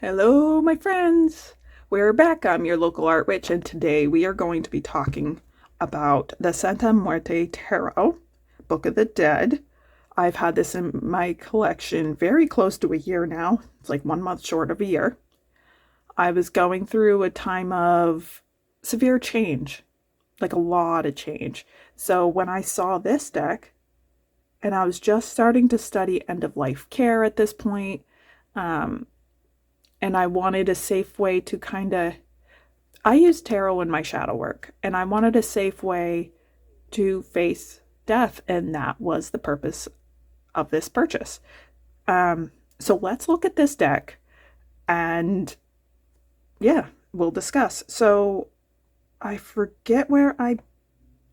Hello, my friends. We're back. I'm your local art witch, and today we are going to be talking about the Santa Muerte Tarot, Book of the Dead. I've had this in my collection very close to a year now. It's like 1 month short of a year. I was going through a time of severe change, like a lot of change. So when I saw this deck, and I was just starting to study end of life care at this point, and I wanted a safe way to I use tarot in my shadow work, and I wanted a safe way to face death, and that was the purpose of this purchase. So let's look at this deck, and yeah, we'll discuss. So I forget where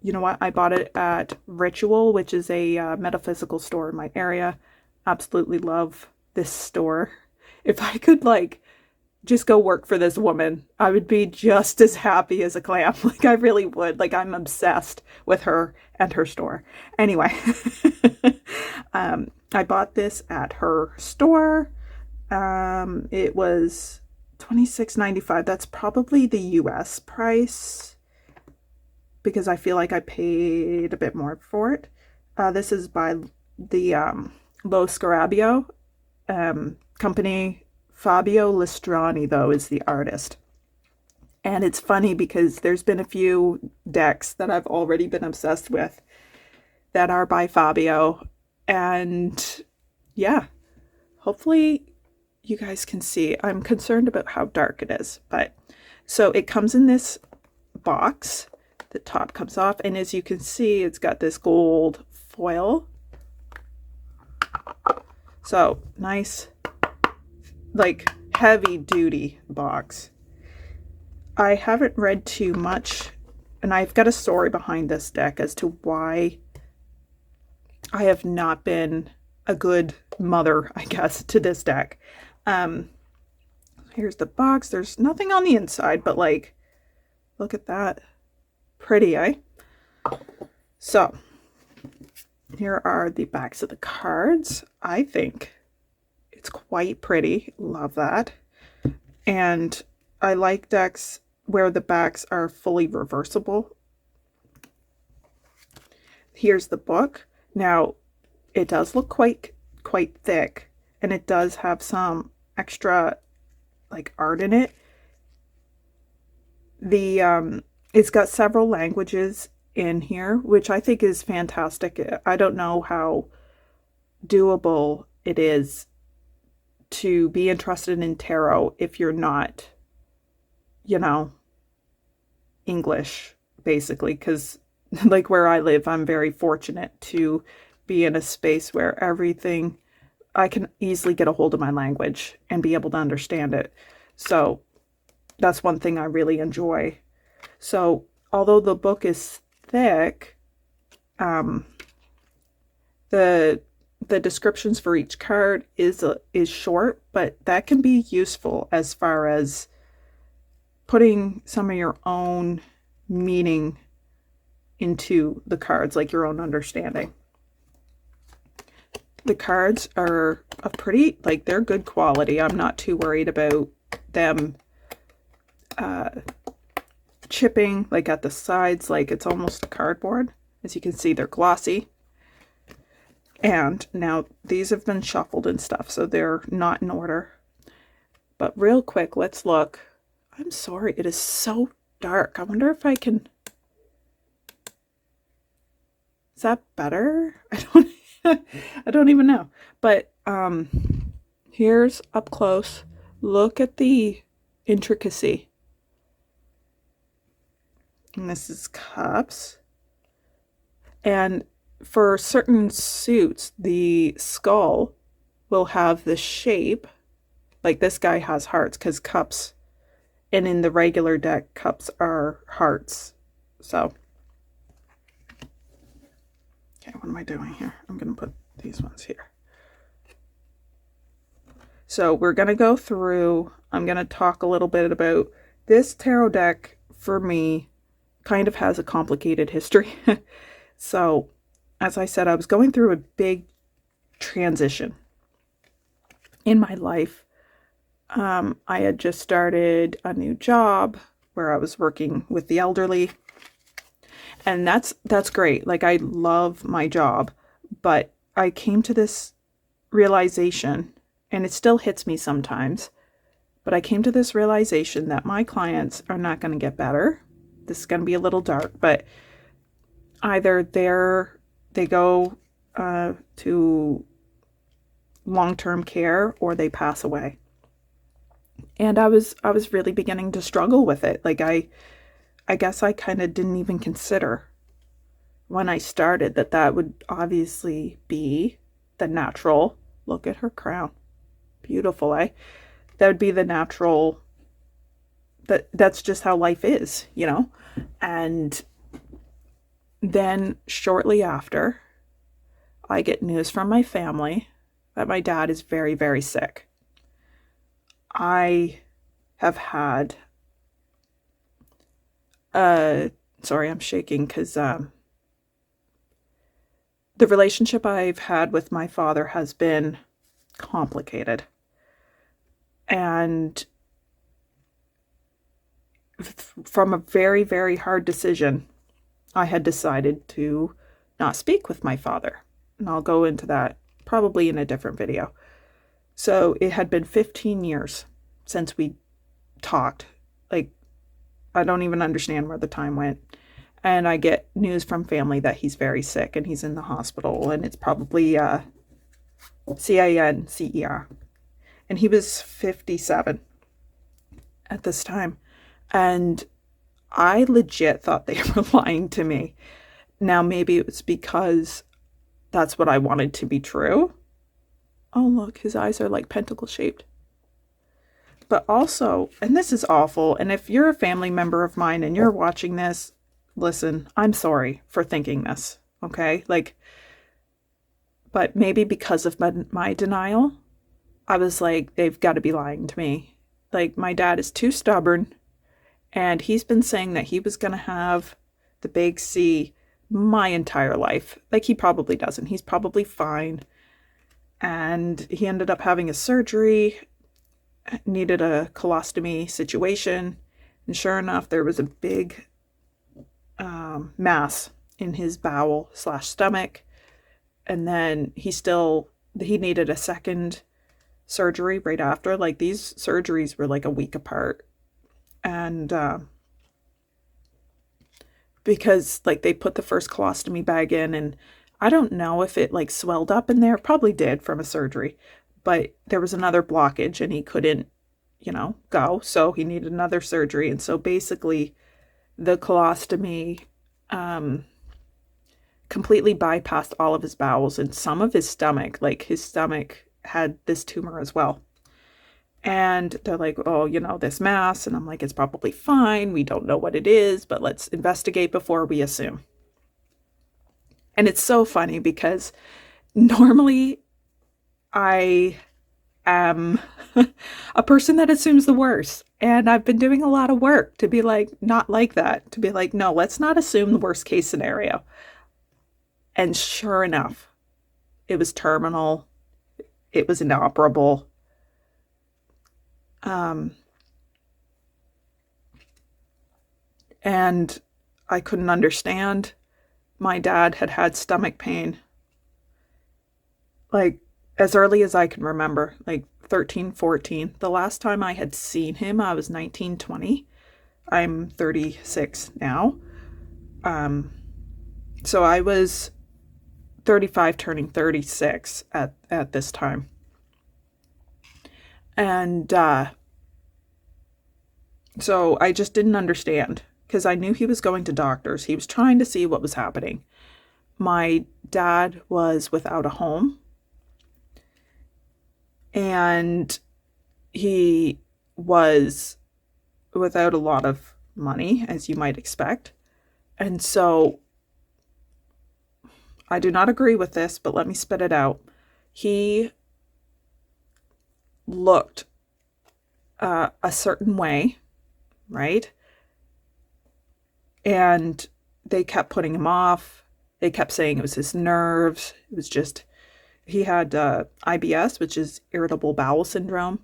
you know what, I bought it at Ritual, which is a metaphysical store in my area. Absolutely love this store. If I could just go work for this woman, I would be just as happy as a clam. Like I really would. Like I'm obsessed with her and her store. Anyway, I bought this at her store. It was $26.95. That's probably the US price because I feel like I paid a bit more for it. This is by the Lo Scarabeo company. Fabio Listrani, though, is the artist. And it's funny because there's been a few decks that I've already been obsessed with that are by Fabio. And yeah, hopefully you guys can see. I'm concerned about how dark it is. But so it comes in this box. The top comes off. And as you can see, it's got this gold foil. So nice, like heavy duty box. I haven't read too much, and I've got a story behind this deck as to why I have not been a good mother, I guess, to this deck. Here's the box. There's nothing on the inside, but like, look at that. Pretty, eh? So here are the backs of the cards. I think it's quite pretty. Love that. And I like decks where the backs are fully reversible. Here's the book. Now, it does look quite thick, and it does have some extra like art in it. It's got several languages in here, which I think is fantastic. I don't know how doable it is to be interested in tarot if you're not, English, basically, because like where I live, I'm very fortunate to be in a space where I can easily get a hold of my language and be able to understand it. So that's one thing I really enjoy. So although the book is thick, the descriptions for each card is short, but that can be useful as far as putting some of your own meaning into the cards, like your own understanding. The cards are they're good quality. I'm not too worried about them chipping like at the sides, like it's almost cardboard. As you can see, they're glossy. And now these have been shuffled and stuff, so they're not in order. But real quick, let's look. I'm sorry, it is so dark. I wonder if I can... Is that better? I don't even know. But here's up close. Look at the intricacy. And this is cups. And for certain suits, the skull will have the shape, like this guy has hearts because cups, and in the regular deck, cups are hearts. So, okay, what am I doing here? I'm going to put these ones here. So we're going to go through, I'm going to talk a little bit about this tarot deck. For me, kind of has a complicated history. So as I said, I was going through a big transition in my life I had just started a new job where I was working with the elderly, and that's great. Like, I love my job, but I came to this realization, and it still hits me sometimes, but I came to this realization that my clients are not going to get better. This is going to be a little dark, but either they go to long-term care or they pass away. And I was really beginning to struggle with it. Like, I guess I kind of didn't even consider when I started that would obviously be the natural. Look at her crown. Beautiful, eh? That would be the natural, that's just how life is, you know? And then shortly after, I get news from my family that my dad is very, very sick. I have had, sorry, I'm shaking because the relationship I've had with my father has been complicated. And from a very, very hard decision, I had decided to not speak with my father. And I'll go into that probably in a different video. So it had been 15 years since we talked. Like, I don't even understand where the time went. And I get news from family that he's very sick and he's in the hospital, and it's probably CINCER. And he was 57 at this time. And I legit thought they were lying to me. Now, maybe it was because that's what I wanted to be true. Oh, look, his eyes are like pentacle shaped. But also, and this is awful, and if you're a family member of mine and you're watching this, listen, I'm sorry for thinking this, okay? Like, but maybe because of my denial, I was like, they've got to be lying to me. Like, my dad is too stubborn, and he's been saying that he was going to have the big C my entire life. Like, he probably doesn't. He's probably fine. And he ended up having a surgery, needed a colostomy situation. And sure enough, there was a big mass in his bowel / stomach. And then he needed a second surgery right after. Like, these surgeries were like a week apart. And because like they put the first colostomy bag in, and I don't know if it like swelled up in there, probably did from a surgery, but there was another blockage and he couldn't, go. So he needed another surgery. And so basically the colostomy completely bypassed all of his bowels and some of his stomach. Like, his stomach had this tumor as well. And they're like, oh, this mass. And I'm like, it's probably fine. We don't know what it is, but let's investigate before we assume. And it's so funny because normally I am a person that assumes the worst. And I've been doing a lot of work to be like, not like that. To be like, no, let's not assume the worst case scenario. And sure enough, it was terminal. It was inoperable. And I couldn't understand. My dad had had stomach pain like as early as I can remember, like 13, 14. The last time I had seen him, I was 19, 20. I'm 36 now. So I was 35 turning 36 at this time. And so I just didn't understand because I knew he was going to doctors. He was trying to see what was happening. My dad was without a home. And he was without a lot of money, as you might expect. And so I do not agree with this, but let me spit it out. He looked a certain way, right? And they kept putting him off. They kept saying it was his nerves. It was just, he had IBS, which is irritable bowel syndrome.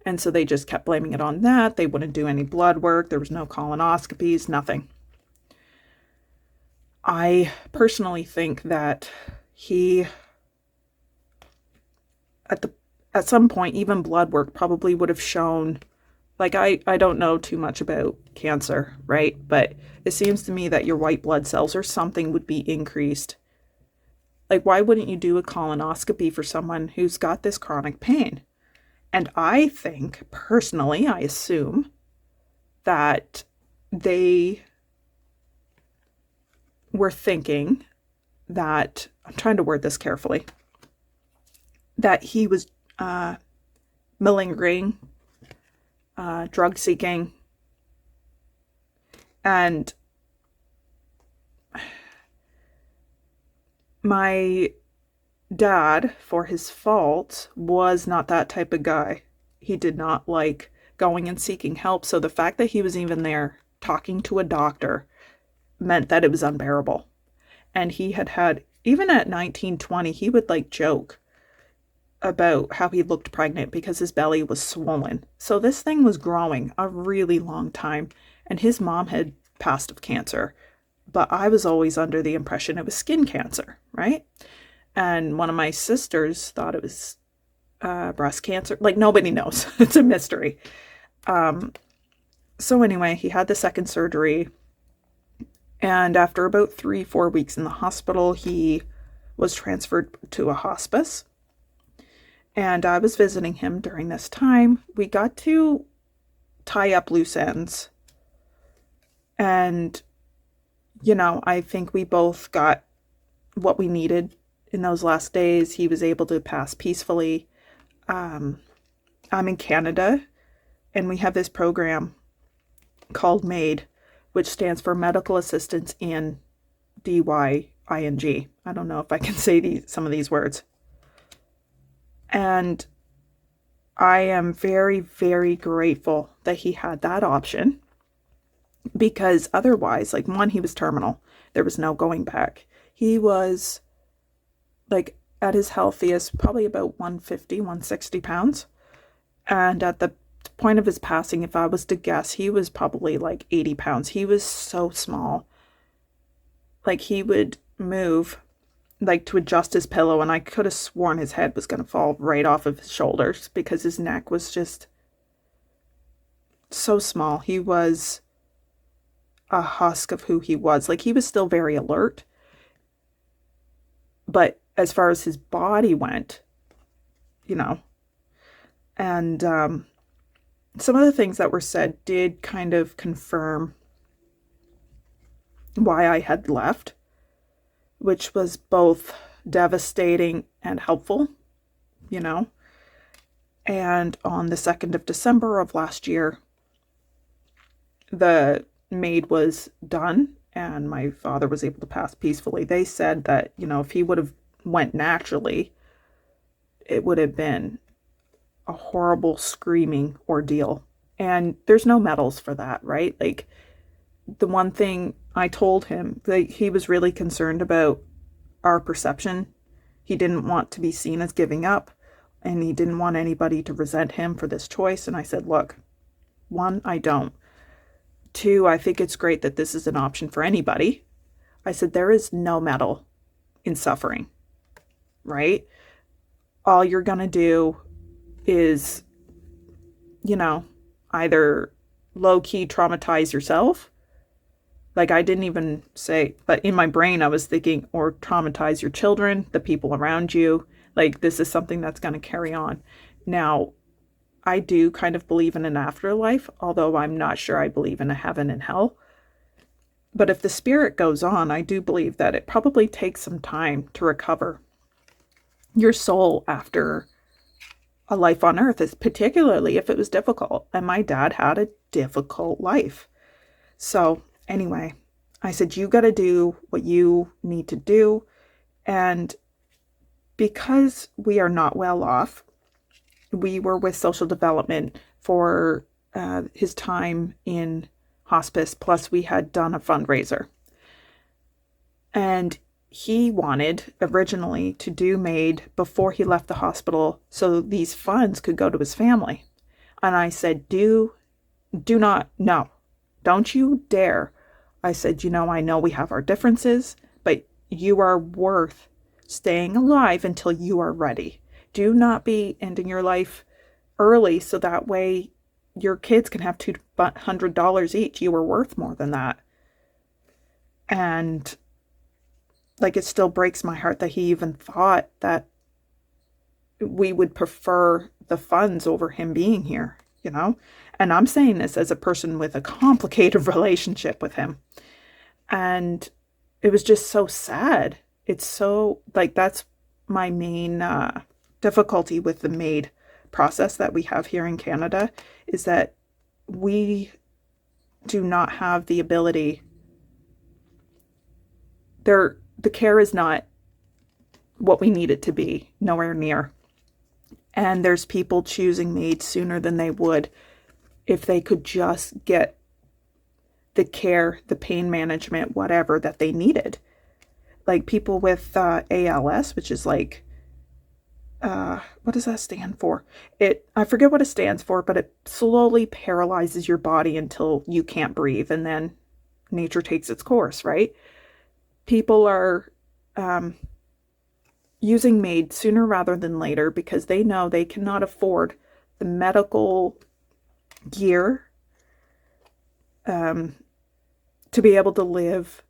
And so they just kept blaming it on that. They wouldn't do any blood work. There was no colonoscopies, nothing. I personally think that he, at some point, even blood work probably would have shown, like, I don't know too much about cancer, right? But it seems to me that your white blood cells or something would be increased. Like, why wouldn't you do a colonoscopy for someone who's got this chronic pain? And I think, personally, I assume that they were thinking that, I'm trying to word this carefully, that he was malingering, drug seeking, and my dad, for his fault, was not that type of guy. He did not like going and seeking help. So the fact that he was even there talking to a doctor meant that it was unbearable. And he had, even at 19, 20, he would like joke about how he looked pregnant because his belly was swollen. So this thing was growing a really long time. And his mom had passed of cancer. But I was always under the impression it was skin cancer, right? And one of my sisters thought it was breast cancer. Like, nobody knows. It's a mystery. So anyway, he had the second surgery. And after about 3-4 weeks in the hospital, he was transferred to a hospice. And I was visiting him during this time. We got to tie up loose ends. And, you know, I think we both got what we needed in those last days. He was able to pass peacefully. I'm in Canada, and we have this program called MAID, which stands for Medical Assistance in DYING. I don't know if I can say some of these words. And I am very, very grateful that he had that option, because otherwise, like, one, he was terminal. There was no going back. He was, like, at his healthiest, probably about 150, 160 pounds. And at the point of his passing, if I was to guess, he was probably like 80 pounds. He was so small. Like, he would move, like, to adjust his pillow, and I could have sworn his head was going to fall right off of his shoulders because his neck was just so small. He was a husk of who he was. Like, he was still very alert. But as far as his body went, you know, and some of the things that were said did kind of confirm why I had left, which was both devastating and helpful, you know. And on the 2nd of December of last year, the MAID was done and my father was able to pass peacefully. They said that, you know, if he would have went naturally, it would have been a horrible screaming ordeal. And there's no medals for that, right? Like, the one thing I told him, like, he was really concerned about our perception. He didn't want to be seen as giving up, and he didn't want anybody to resent him for this choice. And I said, look, 1, I don't. 2, I think it's great that this is an option for anybody. I said, there is no medal in suffering, right? All you're going to do is, you know, either low-key traumatize yourself. Like, I didn't even say, but in my brain I was thinking, or traumatize your children, the people around you. Like, this is something that's going to carry on. Now, I do kind of believe in an afterlife, although I'm not sure I believe in a heaven and hell. But if the spirit goes on, I do believe that it probably takes some time to recover your soul after a life on earth, is particularly if it was difficult. And my dad had a difficult life. So anyway, I said, you got to do what you need to do. And because we are not well off, we were with social development for his time in hospice. Plus, we had done a fundraiser. And he wanted originally to do MAID before he left the hospital so these funds could go to his family. And I said, do not, no, don't you dare. I said, I know we have our differences, but you are worth staying alive until you are ready. Do not be ending your life early so that way your kids can have $200 each. You are worth more than that. And like, it still breaks my heart that he even thought that we would prefer the funds over him being here, And I'm saying this as a person with a complicated relationship with him. And it was just so sad. It's so, like, that's my main difficulty with the MAID process that we have here in Canada, is that we do not have the ability. The care is not what we need it to be, nowhere near. And there's people choosing MAID sooner than they would if they could just get the care, the pain management, whatever that they needed. Like people with ALS, which is like, what does that stand for? I forget what it stands for, but it slowly paralyzes your body until you can't breathe, and then nature takes its course, right? People are using MAID sooner rather than later because they know they cannot afford the medical gear to be able to live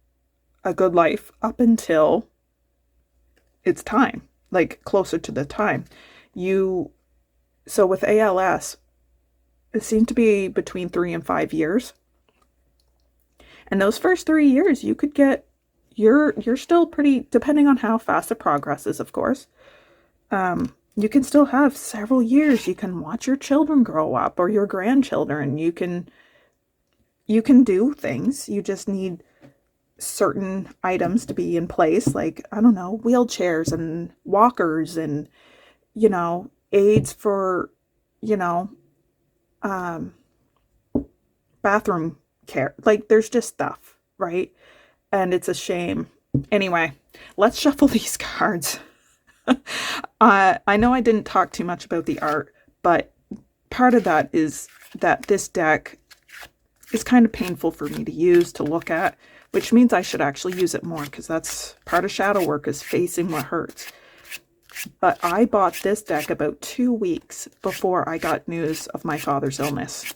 a good life up until it's time, like closer to the time. So with ALS, it seemed to be between 3 and 5 years. And those first 3 years, you could get, you're still pretty, depending on how fast it progresses, of course. You can still have several years. You can watch your children grow up or your grandchildren. You can do things. You just need certain items to be in place, like, I don't know, wheelchairs and walkers and, aids for, bathroom care. Like, there's just stuff, right? And it's a shame. Anyway, let's shuffle these cards. I know I didn't talk too much about the art, but part of that is that this deck is kind of painful for me to use, to look at, which means I should actually use it more, because that's part of shadow work, is facing what hurts. But I bought this deck about 2 weeks before I got news of my father's illness.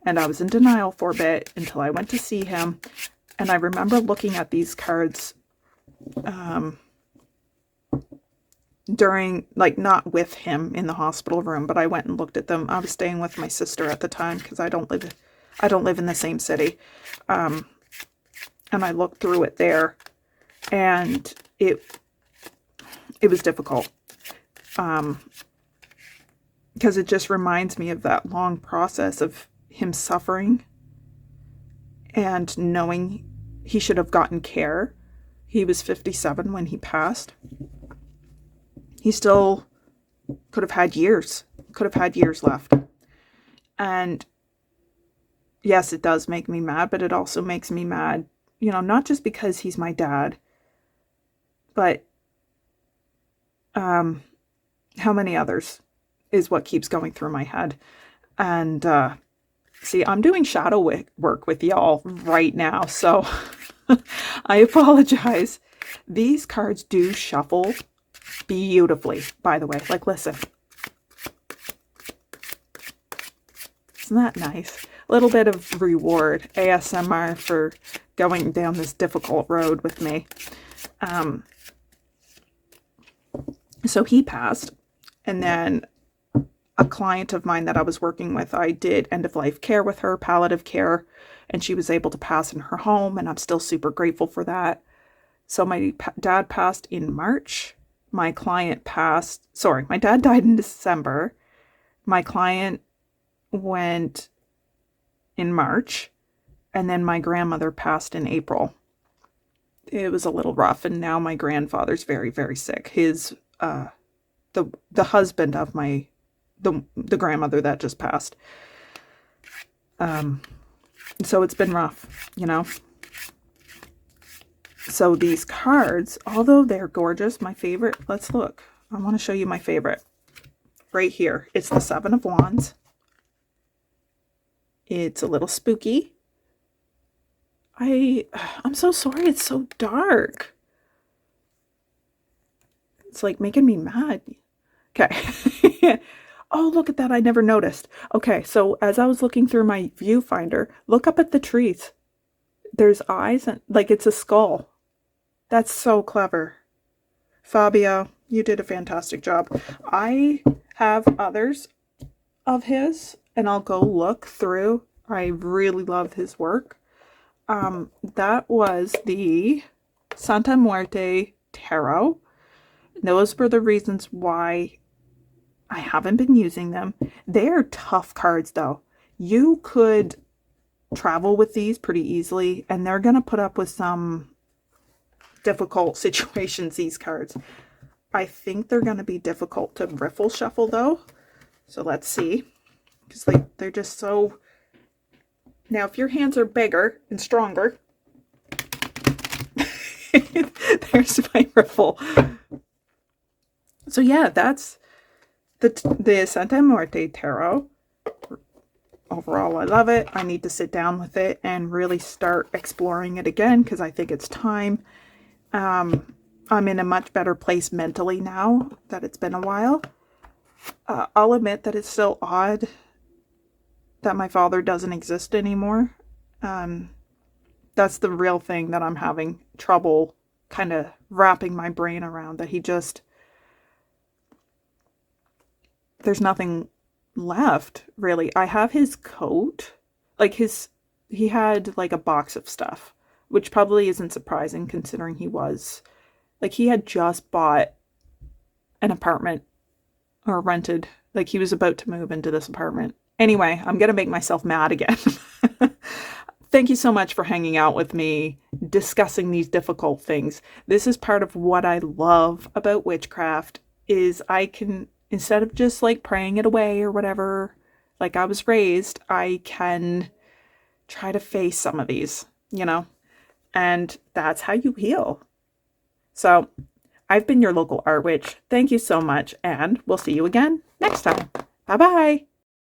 And I was in denial for a bit until I went to see him. And I remember looking at these cards during, like, not with him in the hospital room, but I went and looked at them. I was staying with my sister at the time because I don't live in the same city. And I looked through it there, and it was difficult. Because it just reminds me of that long process of him suffering and knowing he should have gotten care. He was 57 when he passed. He still could have had years left. And yes, it does make me mad, but it also makes me mad, not just because he's my dad, but how many others is what keeps going through my head. And see, I'm doing shadow work with y'all right now, so I apologize. These cards do shuffle beautifully, by the way. Like, listen. Isn't that nice? A little bit of reward, ASMR, for going down this difficult road with me. So he passed, and then a client of mine that I was working with, I did end-of-life care with her, palliative care, and she was able to pass in her home, and I'm still super grateful for that. So my dad passed in March. My dad died in December. My client went in March, and then my grandmother passed in April. It was a little rough, and now my grandfather's very, very sick. His the husband of the grandmother that just passed. So it's been rough, So these cards, although they're gorgeous, my favorite, let's look. I want to show you my favorite. Right here. It's the Seven of Wands. It's a little spooky. I'm so sorry it's so dark. It's like making me mad. Okay. Oh, look at that. I never noticed. Okay, so as I was looking through my viewfinder, look up at the trees. There's eyes and like it's a skull. That's so clever. Fabio, you did a fantastic job. I have others of his and I'll go look through. I really love his work. That was the Santa Muerte Tarot. Those were the reasons why I haven't been using them. They're tough cards though. You could travel with these pretty easily and they're going to put up with some difficult situations, these cards. I think they're going to be difficult to riffle shuffle though. So let's see. Because they're just so... Now if your hands are bigger and stronger, there's my riffle. So yeah, that's the Santa Muerte Tarot. Overall, I love it. I need to sit down with it and really start exploring it again because I think it's time. I'm in a much better place mentally now that it's been a while. I'll admit that it's still odd that my father doesn't exist anymore. That's the real thing that I'm having trouble kind of wrapping my brain around, that he just... There's nothing left, really. I have his coat. Like he had like a box of stuff, which probably isn't surprising considering he was... Like he had just bought an apartment or rented. Like he was about to move into this apartment. Anyway, I'm going to make myself mad again. Thank you so much for hanging out with me, discussing these difficult things. This is part of what I love about witchcraft, is I can, instead of just like praying it away or whatever, like I was raised, I can try to face some of these, you know, and that's how you heal. So I've been your local art witch. Thank you so much, and we'll see you again next time. Bye-bye.